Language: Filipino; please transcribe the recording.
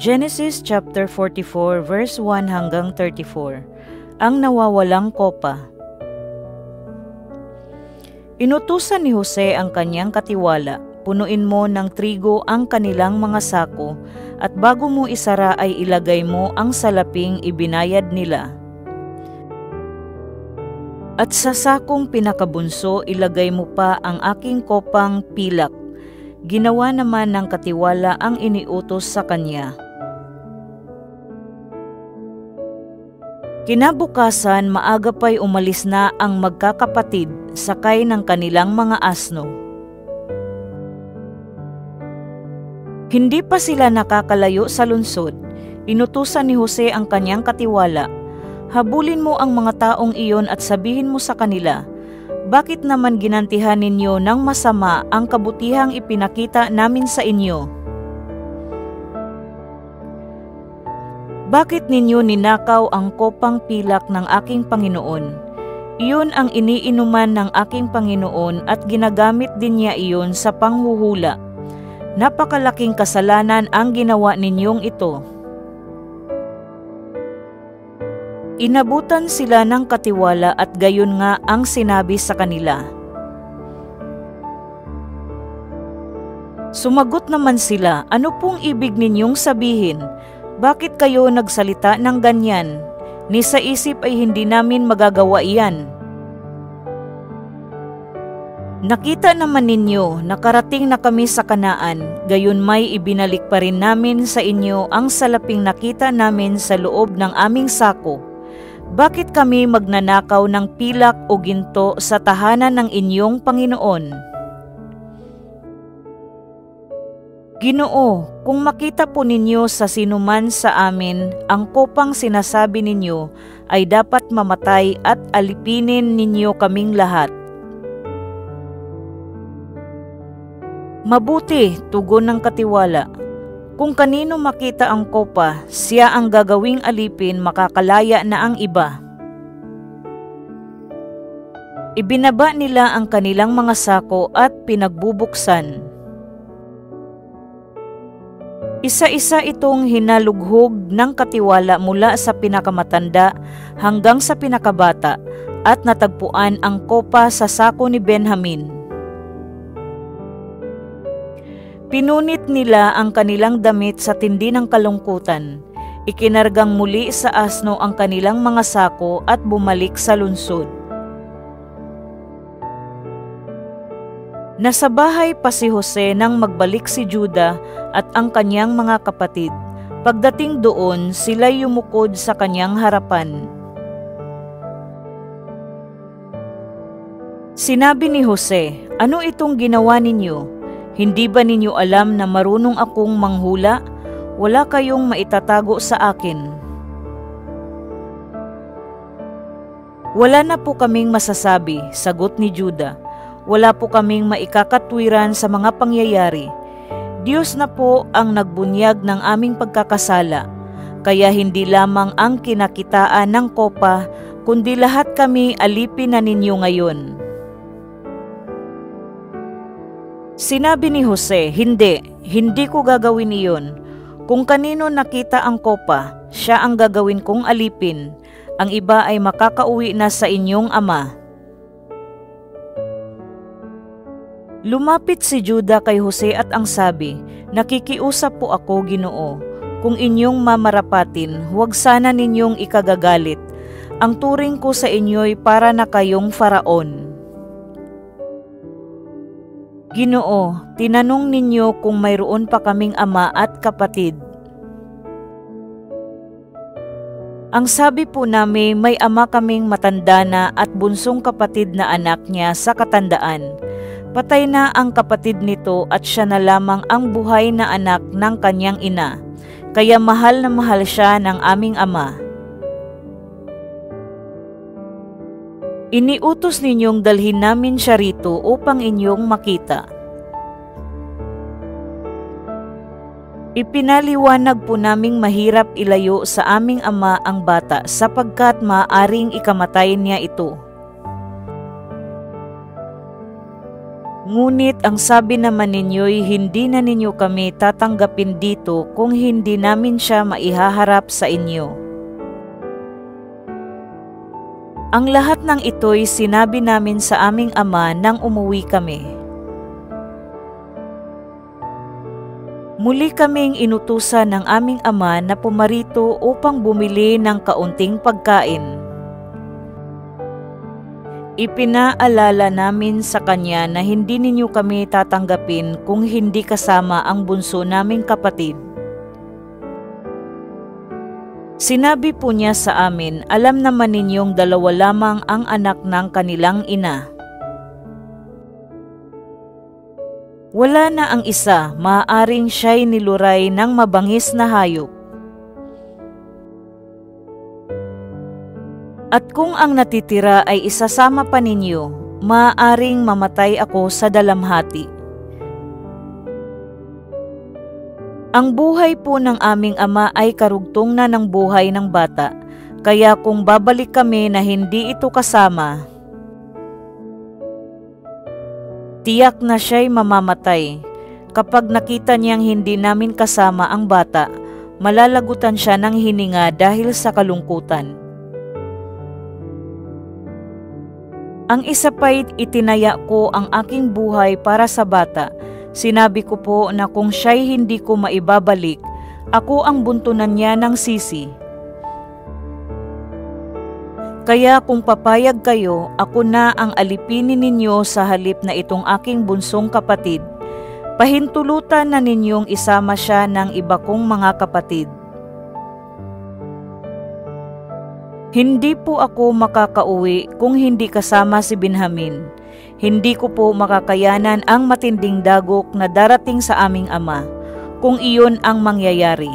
Genesis chapter 44 verse 1 hanggang 34. Ang nawawalang kopa. Inutusan ni Jose ang kanyang katiwala, punuin mo ng trigo ang kanilang mga sako, at bago mo isara ay ilagay mo ang salaping ibinayad nila. At sa sakong pinakabunso ilagay mo pa ang aking kopang pilak. Ginawa naman ng katiwala ang iniutos sa kanya. Kinabukasan maaga pa'y umalis na ang magkakapatid sakay ng kanilang mga asno. Hindi pa sila nakakalayo sa lungsod, inutusan ni Jose ang kanyang katiwala. Habulin mo ang mga taong iyon at sabihin mo sa kanila, bakit naman ginantihan ninyo ng masama ang kabutihang ipinakita namin sa inyo? Bakit ninyo ninakaw ang kopang pilak ng aking Panginoon? Iyon ang iniinuman ng aking Panginoon at ginagamit din niya iyon sa panghuhula. Napakalaking kasalanan ang ginawa ninyong ito. Inabutan sila ng katiwala at gayon nga ang sinabi sa kanila. Sumagot naman sila, ano pong ibig ninyong sabihin? Bakit kayo nagsalita ng ganyan? Ni sa isip ay hindi namin magagawa iyan. Nakita naman ninyo, nakarating na kami sa Kanaan, gayon may ibinalik pa rin namin sa inyo ang salaping nakita namin sa loob ng aming sako. Bakit kami magnanakaw ng pilak o ginto sa tahanan ng inyong Panginoon? Ginoo, kung makita po ninyo sa sinuman sa amin, ang kopang sinasabi ninyo ay dapat mamatay at alipinin ninyo kaming lahat. Mabuti, tugon ng katiwala. Kung kanino makita ang kopa, siya ang gagawing alipin, makakalaya na ang iba. Ibinaba nila ang kanilang mga sako at pinagbubuksan. Isa-isa itong hinalughog ng katiwala mula sa pinakamatanda hanggang sa pinakabata at natagpuan ang kopa sa sako ni Benjamin. Pinunit nila ang kanilang damit sa tindi ng kalungkutan. Ikinargang muli sa asno ang kanilang mga sako at bumalik sa lungsod. Nasa bahay pa si Jose nang magbalik si Juda at ang kanyang mga kapatid. Pagdating doon, sila'y yumukod sa kanyang harapan. Sinabi ni Jose, ano itong ginawa ninyo? Hindi ba ninyo alam na marunong akong manghula? Wala kayong maitatago sa akin. Wala na po kaming masasabi, sagot ni Juda. Wala po kaming maikakatwiran sa mga pangyayari. Diyos na po ang nagbunyag ng aming pagkakasala, kaya hindi lamang ang kinakitaan ng kopa, kundi lahat kami alipin na ninyo ngayon. Sinabi ni Jose, hindi ko gagawin iyon. Kung kanino nakita ang kopa, siya ang gagawin kong alipin. Ang iba ay makakauwi na sa inyong ama. Lumapit si Juda kay Jose at ang sabi, nakikiusap po ako, Ginoo. Kung inyong mamarapatin, huwag sana ninyong ikagagalit. Ang turing ko sa inyo'y para na kayong Faraon. Ginoo, tinanong ninyo kung mayroon pa kaming ama at kapatid. Ang sabi po namin may ama kaming matanda na at bunsong kapatid na anak niya sa katandaan. Patay na ang kapatid nito at siya na lamang ang buhay na anak ng kanyang ina. Kaya mahal na mahal siya ng aming ama. Iniutos ninyong dalhin namin siya rito upang inyong makita. Ipinaliwanag po naming mahirap ilayo sa aming ama ang bata sapagkat maaaring ikamatay niya ito. Ngunit ang sabi naman ninyo'y hindi na ninyo kami tatanggapin dito kung hindi namin siya maihaharap sa inyo. Ang lahat ng ito'y sinabi namin sa aming ama nang umuwi kami. Muli kaming inutusan ng aming ama na pumarito upang bumili ng kaunting pagkain. Ipinaalala namin sa kanya na hindi ninyo kami tatanggapin kung hindi kasama ang bunso naming kapatid. Sinabi po niya sa amin, alam naman ninyong dalawa lamang ang anak ng kanilang ina. Wala na ang isa, maaaring siya'y niluray ng mabangis na hayop. At kung ang natitira ay isasama pa ninyo, maaaring mamatay ako sa dalamhati. Ang buhay po ng aming ama ay karugtong na ng buhay ng bata, kaya kung babalik kami na hindi ito kasama, tiyak na siya'y mamamatay. Kapag nakita niyang hindi namin kasama ang bata, malalagutan siya ng hininga dahil sa kalungkutan. Ang isa pa'y itinaya ko ang aking buhay para sa bata. Sinabi ko po na kung siya'y hindi ko maibabalik, ako ang buntunan niya ng sisi. Kaya kung papayag kayo, ako na ang alipinin ninyo sa halip na itong aking bunsong kapatid. Pahintulutan na ninyong isama siya ng iba kong mga kapatid. Hindi po ako makakauwi kung hindi kasama si Benjamin. Hindi ko po makakayanan ang matinding dagok na darating sa aming ama, kung iyon ang mangyayari.